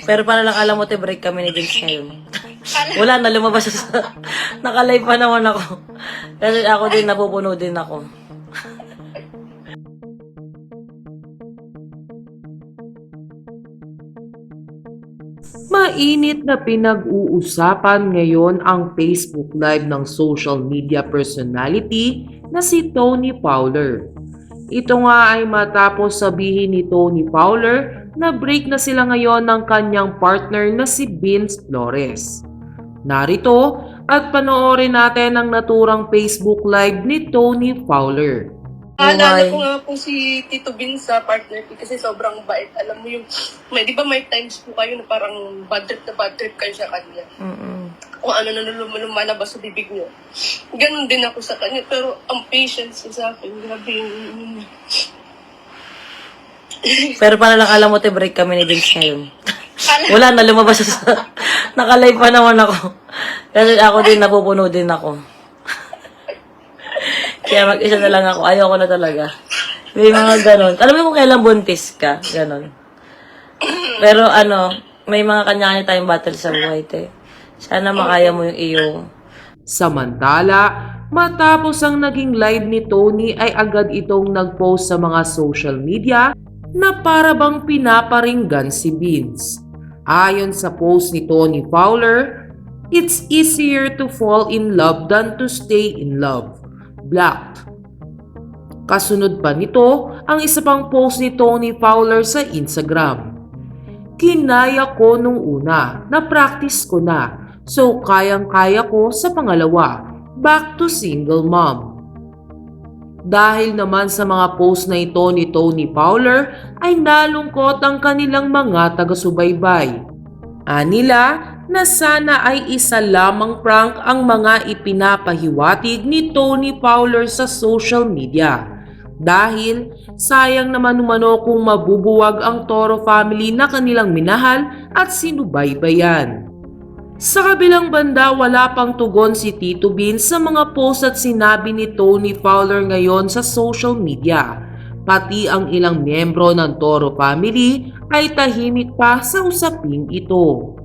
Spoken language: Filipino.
Pero para lang alam mo, te, break kami ni Vince ngayon. Wala na, lumabas siya sa... Nakalive pa naman ako. Kasi ako din, napupuno din ako. Mainit na pinag-uusapan ngayon ang Facebook Live ng social media personality na si Tony Fowler. Ito nga ay matapos sabihin ni Tony Fowler na break na sila ngayon ng kanyang partner na si Vince Flores. Narito at panoorin natin ang naturang Facebook Live ni Tony Fowler. Naalala ko nga po si Tito Vin sa partner ko kasi sobrang bait. Alam mo yung, di ba may times po kayo na parang bad trip kayo sa kanya. Kung ano na lumalabas sa bibig niyo. Ganon din ako sa kanya. Pero ang patience niya sa akin, grabe yung... Pero para lang alam mo, te, break kami ni Vince ngayon. Wala na, lumabas siya sa... Nakalive pa naman ako. Kasi ako din, napupuno din ako. Kaya mag-isa na lang ako. Ayoko na talaga. May mga ganon. Alam mo kung kailan buntis ka? Ganon. Pero may mga kanya-kanya tayong battle sa buhay, te. Sana makaya mo yung iyong... Samantala, matapos ang naging live ni Tony ay agad itong nag-post sa mga social media na para bang pinaparinggan si Vince. Ayon sa post ni Tony Fowler, "It's easier to fall in love than to stay in love." Blocked. Kasunod pa nito ang isa pang post ni Tony Fowler sa Instagram. "Kinaya ko nung una, na-practice ko na, so kayang-kaya ko sa pangalawa, back to single mom." Dahil naman sa mga post na ito ni Tony Fowler ay nalungkot ang kanilang mga taga-subaybay. Anila na sana ay isa lamang prank ang mga ipinapahiwatig ni Tony Fowler sa social media. Dahil sayang naman umano kung mabubuwag ang Toro family na kanilang minahal at sinubaybayan. Sa kabilang banda, wala pang tugon si Tito Vin sa mga post at sinabi ni Tony Fowler ngayon sa social media. Pati ang ilang miyembro ng Toro family ay tahimik pa sa usaping ito.